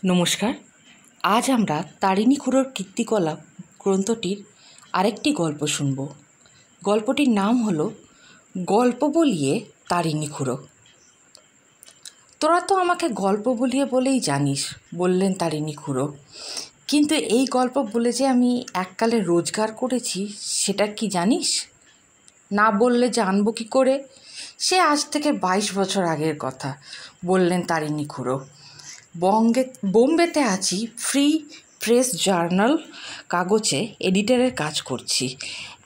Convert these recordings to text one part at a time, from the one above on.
নমস্কার। আজ আমরা তারিণী খুড়োর কীর্তিকলাপ গ্রন্থটির আরেকটি গল্প শুনব। গল্পটির নাম হলো গল্প বলিয়ে তারিণী খুড়ো। তোরা তো আমাকে গল্প বলিয়ে বলেই জানিস, বললেন তারিণী খুড়ো, কিন্তু এই গল্প বলে যে আমি এককালে রোজগার করেছি সেটা কি জানিস? না বললে জানবো কী করে? সে আজ থেকে 22 বছর আগের কথা, বললেন তারিণী খুড়ো। বোম্বেতে আছি, ফ্রি প্রেস জার্নাল কাগজে এডিটরের কাজ করছি।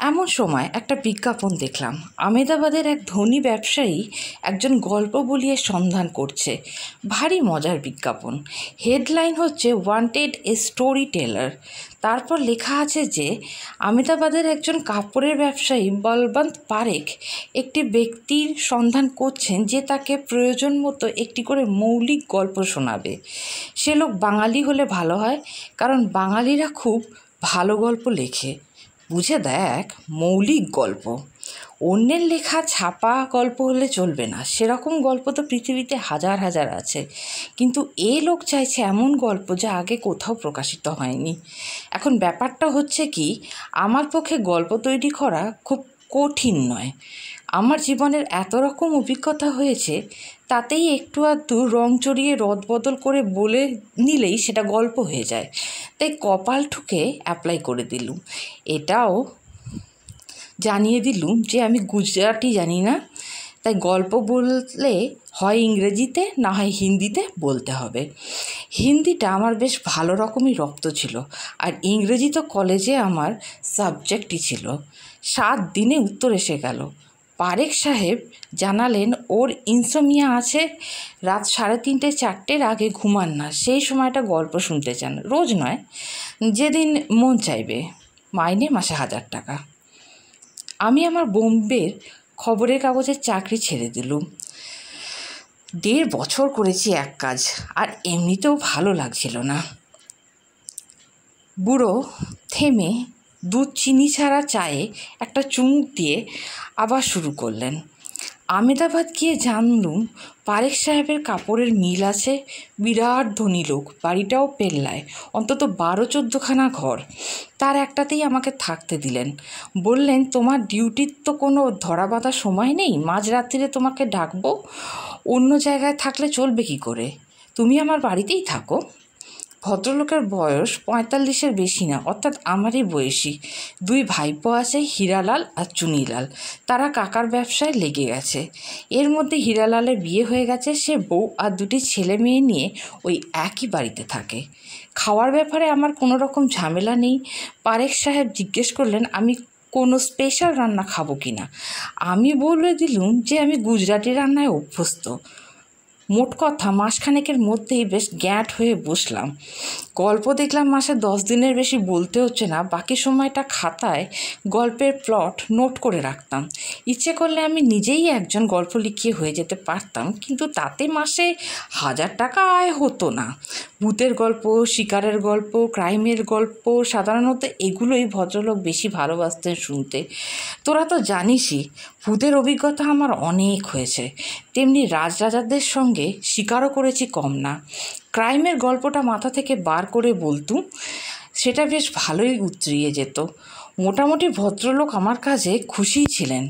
এমন সময় একটা বিজ্ঞাপন দেখলাম। আমেদাবাদের এক ধনী ব্যবসায়ী একজন গল্প বলিয়ে সন্ধান করছে। ভারী মজার বিজ্ঞাপন। হেডলাইন হচ্ছে ওয়ান্টেড এ স্টোরি টেলার। তারপর লেখা আছে যে আমেদাবাদের একজন কাপড়ের ব্যবসায়ী বলবন্ত পারেখ একটি ব্যক্তির সন্ধান করছেন যে তাকে প্রয়োজন মতো একটি করে মৌলিক গল্প শোনাবে। সে লোক বাঙালি হলে ভালো হয়, কারণ বাঙালিরা খুব ভালো গল্প লেখে। বুঝে দেখ, মৌলিক গল্প। অন্যের লেখা ছাপা গল্প হলে চলবে না। সেরকম গল্প তো পৃথিবীতে হাজার হাজার আছে, কিন্তু এ লোক চাইছে এমন গল্প যা আগে কোথাও প্রকাশিত হয়নি। এখন ব্যাপারটা হচ্ছে কি, আমার পক্ষে গল্প তৈরি করা খুব কঠিন নয়। আমার জীবনের এত রকম অভিজ্ঞতা হয়েছে, তাতেই একটু আধটু রং চড়িয়ে রদবদল করে বলে নিলেই সেটা গল্প হয়ে যায়। তাই কপাল ঠুকে অ্যাপ্লাই করে দিলুম। এটাও জানিয়ে দিলুম যে আমি গুজরাটি জানি না, তাই গল্প বললে হয় ইংরেজিতে না হয় হিন্দিতে বলতে হবে। হিন্দিটা আমার বেশ ভালো রকমই রপ্ত ছিল, আর ইংরেজি তো কলেজে আমার সাবজেক্টই ছিল। 7 দিনে উত্তর এসে গেল। পারেখ সাহেব জানালেন ওর ইনসোমিয়া আছে, রাত 3:30-4টের আগে ঘুমান না। সেই সময়টা গল্প শুনতে চান, রোজ নয়, যেদিন মন চাইবে। মাইনে মাসে 1000 টাকা। আমি আমার বোম্বের খবরের কাগজের চাকরি ছেড়ে দিলুম। 1.5 বছর করেছি এক কাজ, আর এমনিতেও ভালো লাগছিল না। বুড়ো থেমে দুধ চিনি ছাড়া চায়ে একটা চুমুক দিয়ে আবার শুরু করলেন। আমেদাবাদ গিয়ে জানলুম পারেখ সাহেবের কাপড়ের মিল আছে। বিরাট ধনী লোক, বাড়িটাও পেল্লায়, অন্তত 12-14খানা ঘর। তার একটাতেই আমাকে থাকতে দিলেন। বললেন, তোমার ডিউটির তো কোনো ধরা বাঁধা সময় নেই, মাঝরাত্রিরে তোমাকে ডাকবো। অন্য জায়গায় থাকলে চলবে কি করে? তুমি আমার বাড়িতেই থাকো। ভদ্রলোকের বয়স 45-এর বেশি না, অর্থাৎ আমারই বয়সী। 2 ভাইপো আছে, হীরালাল আর চুনিলাল। তারা কাকার ব্যবসায় লেগে গেছে। এর মধ্যে হীরালালের বিয়ে হয়ে গেছে, সে বউ আর 2টি ছেলে মেয়ে নিয়ে ওই একই বাড়িতে থাকে। খাওয়ার ব্যাপারে আমার কোনো রকম ঝামেলা নেই। পারেখ সাহেব জিজ্ঞেস করলেন আমি কোনো স্পেশাল রান্না খাবো কি না। আমি বলে দিলুম যে আমি গুজরাটি রান্নায় অভ্যস্ত। মোট কথা মাসখানেকের মধ্যেই বেশ গ্যাঁট হয়ে বসলাম। গল্প দেখলাম মাসে 10 দিনের বেশি বলতে হচ্ছে না। বাকি সময়টা খাতায় গল্পের প্লট নোট করে রাখতাম। ইচ্ছে করলে আমি নিজেই একজন গল্প লিখিয়ে হয়ে যেতে পারতাম, কিন্তু তাতে মাসে 1000 টাকা আয় হতো না। ভূতের গল্প, শিকারের গল্প, ক্রাইমের গল্প, সাধারণত এগুলোই ভদ্রলোক বেশি ভালোবাসতেন শুনতে। তোরা তো জানিসই, ভূতের অভিজ্ঞতা আমার অনেক হয়েছে। তেমনি রাজরাজাদের সঙ্গে শিকারও করেছি কম না। ক্রাইমের গল্পটা মাথা থেকে বার করে বলতুম, সেটা বেশ ভালোই উতরিয়ে যেত। মোটামুটি ভদ্রলোক আমার কাজে খুশিই ছিলেন।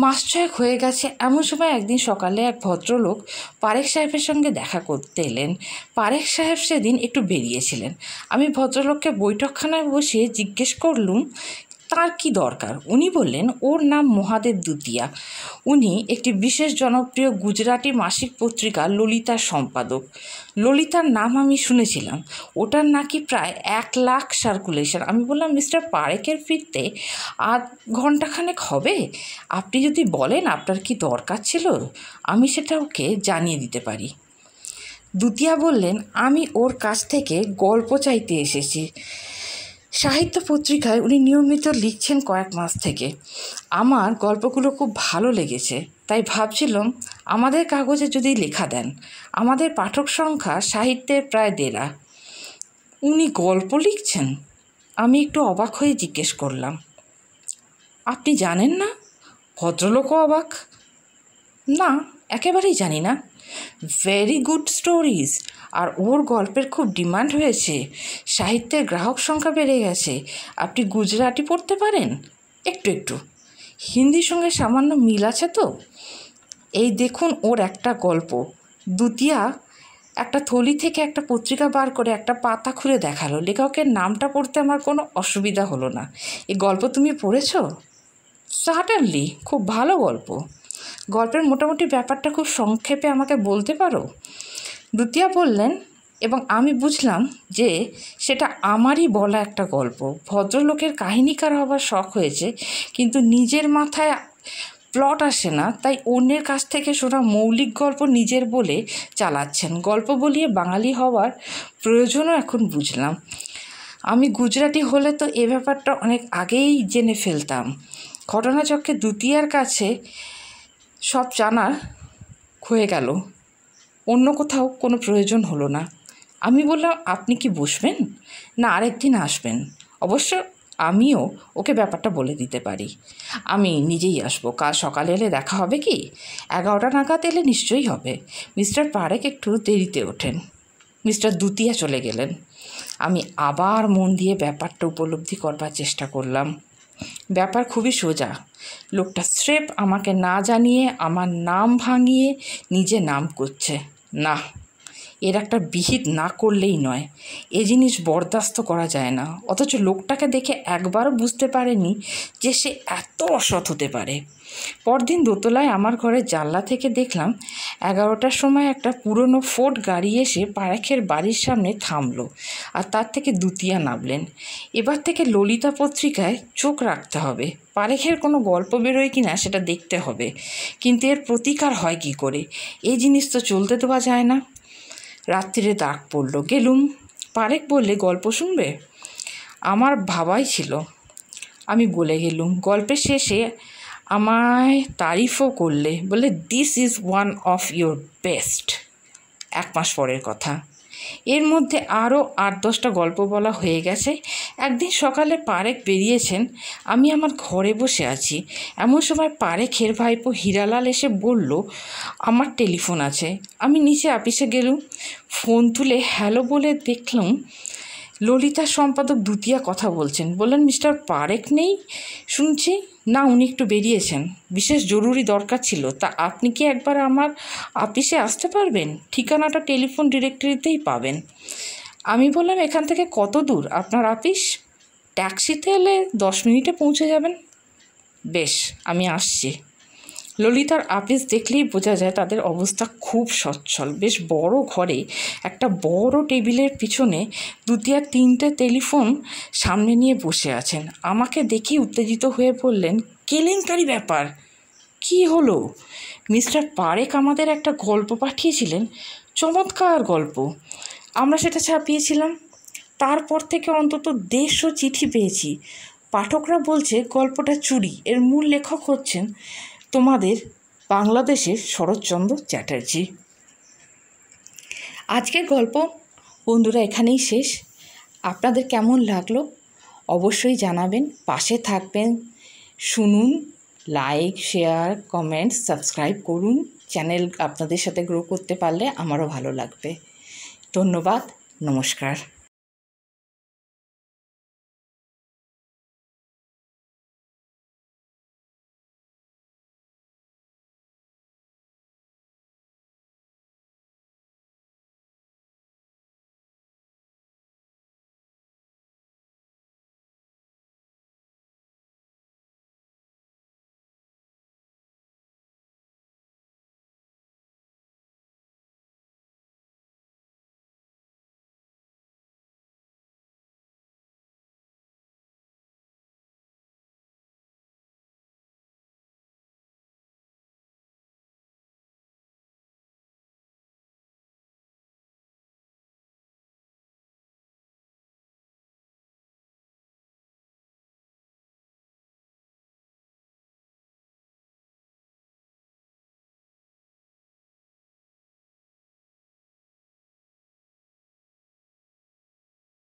মাস 6 হয়ে গেছে। এমন সময় একদিন সকালে এক ভদ্রলোক পারেখ সাহেবের সঙ্গে দেখা করতে এলেন। পারেখ সাহেব সেদিন একটু বেরিয়েছিলেন। আমি ভদ্রলোককে বৈঠকখানায় বসিয়ে জিজ্ঞেস করলুম তার কি দরকার। উনি বললেন ওর নাম মহাদেব দুতিয়া। উনি একটি বিশেষ জনপ্রিয় গুজরাটি মাসিক পত্রিকা ললিতার সম্পাদক। ললিতার নাম আমি শুনেছিলাম, ওটার নাকি প্রায় 1 লাখ সার্কুলেশন। আমি বললাম, মিস্টার পারেখের ফিরতে 8 ঘণ্টাখানেক হবে। আপনি যদি বলেন আপনার কি দরকার ছিল, আমি সেটা ওকে জানিয়ে দিতে পারি। দুতিয়া বললেন, আমি ওর কাছ থেকে গল্প চাইতে এসেছি। সাহিত্য পত্রিকায় উনি নিয়মিত লিখছেন কয়েক মাস থেকে। আমার গল্পগুলো খুব ভালো লেগেছে, তাই ভাবছিলাম আমাদের কাগজে যদি লেখা দেন। আমাদের পাঠক সংখ্যা সাহিত্যের প্রায় 1.5। উনি গল্প লিখছেন? আমি একটু অবাক হয়ে জিজ্ঞেস করলাম, আপনি জানেন না? ভদ্রলোকও অবাক। না, একেবারেই জানি না। Very good stories. আর ওর গল্পের খুব ডিমান্ড হয়েছে, সাহিত্যের গ্রাহক সংখ্যা বেড়ে গেছে। আপনি গুজরাটি পড়তে পারেন? একটু একটু। হিন্দির সঙ্গে সামান্য মিল আছে তো। এই দেখুন ওর একটা গল্প। দুতিয়া একটা থলি থেকে একটা পত্রিকা বার করে একটা পাতা খুলে দেখালো। লেখকের নামটা পড়তে আমার কোনো অসুবিধা হলো না। এই গল্প তুমি পড়েছো? সার্টেনলি, খুব ভালো গল্প। গল্পের মোটামুটি ব্যাপারটা খুব সংক্ষেপে আমাকে বলতে পারো? দুতিয়া বললেন, এবং আমি বুঝলাম যে সেটা আমারই বলা একটা গল্প। ভদ্রলোকের কাহিনীকার হবার শখ হয়েছে, কিন্তু নিজের মাথায় প্লট আসে না, তাই অন্যের কাছ থেকে শোনা মৌলিক গল্প নিজের বলে চালাচ্ছেন। গল্প বলিয়ে বাঙালি হওয়ার প্রয়োজনও এখন বুঝলাম। আমি গুজরাটি হলে তো এ ব্যাপারটা অনেক আগেই জেনে ফেলতাম। ঘটনাচক্রে দুতিয়ার কাছে সব জানার হয়ে গেল, অন্য কোথাও কোনো প্রয়োজন হলো না। আমি বললাম, আপনি কি বসবেন না আরেকদিন আসবেন? অবশ্য আমিও ওকে ব্যাপারটা বলে দিতে পারি। আমি নিজেই আসবো। কাল সকালে এলে দেখা হবে কি? 11টা নাগাদ এলে নিশ্চয়ই হবে। মিস্টার পারেক একটু দেরিতে ওঠেন। মিস্টার দুতিয়া চলে গেলেন। আমি আবার মন দিয়ে ব্যাপারটা উপলব্ধি করবার চেষ্টা করলাম। ব্যাপার খুবই সোজা। লোকটা স্রেফ আমাকে না জানিয়ে, আমার নাম ভাঙিয়ে নিজে নাম করছে। না, এর একটা বিহিত না করলেই নয়। এ জিনিস বরদাস্ত করা যায় না। অথচ লোকটাকে দেখে একবারও বুঝতে পারেনি যে সে এত অসৎ হতে পারে। পরদিন দোতলায় আমার ঘরের জানলা থেকে দেখলাম 11টার সময় একটা পুরনো ফোর্ড গাড়ি এসে পারেখের বাড়ির সামনে থামলো, আর তার থেকে দুতিয়া নামলেন। এবার থেকে ললিতা পত্রিকায় চোখ রাখতে হবে। পারেখের কোনো গল্প বেরোয় কি না সেটা দেখতে হবে, কিন্তু এর প্রতিকার হয় কি করে? এই জিনিস তো চলতে দেওয়া যায় না। রাত্রিরে ডাক পড়ল, গেলুম। পারেক বললে, গল্প শুনবে? আমার ভাবাই ছিল। আমি বলে গেলুম। গল্পের শেষে আমায় তারিফও করলে, বলে this is one of your best. 1 মাস পরের কথা। এর মধ্যে আরও 8-10টা গল্প বলা হয়ে গেছে। একদিন সকালে পারেক বেরিয়েছেন, আমি আমার ঘরে বসে আছি। এমন সময় পারেখের ভাইপো হীরালাল এসে বলল, আমার টেলিফোন আছে। আমি নিচে অফিসে গেলুম। ফোন তুলে হ্যালো বলে দেখলাম ললিতার সম্পাদক দুতিয়া কথা বলছেন। বললেন, মিস্টার পারেক নেই শুনছি? না, উনি একটু বেরিয়েছেন, বিশেষ জরুরি দরকার ছিল। তা আপনি কি একবার আমার অফিসে আসতে পারবেন? ঠিকানাটা টেলিফোন ডিরেক্টরিতেই পাবেন। আমি বললাম, এখান থেকে কত দূর আপনার অফিস? ট্যাক্সিতে এলে 10 মিনিটে পৌঁছে যাবেন। বেশ, আমি আসছি। ললিতার অফিস দেখলেই বোঝা যায় তাদের অবস্থা খুব সচ্ছল। বেশ বড় ঘরে একটা বড় টেবিলের পিছনে 2-3টে টেলিফোন সামনে নিয়ে বসে আছেন। আমাকে দেখেই উত্তেজিত হয়ে বললেন, কেলেঙ্কারি ব্যাপার। কি হলো? মিস্টার পারেক আমাদের একটা গল্প পাঠিয়েছিলেন, চমৎকার গল্প। আমরা সেটা ছাপিয়েছিলাম। তারপর থেকে অন্তত 150 চিঠি পেয়েছি। পাঠকরা বলছে গল্পটা চুরি। এর মূল লেখক হচ্ছেন তোমাদের বাংলাদেশের শরৎচন্দ্র চ্যাটার্জি। আজকের গল্প বন্ধুরা এখানেই শেষ। আপনাদের কেমন লাগলো অবশ্যই জানাবেন, পাশে থাকবেন, শুনুন, লাইক, শেয়ার, কমেন্ট, সাবস্ক্রাইব করুন। চ্যানেল আপনাদের সাথে গ্রো করতে পারলে আমারও ভালো লাগবে। ধন্যবাদ, নমস্কার।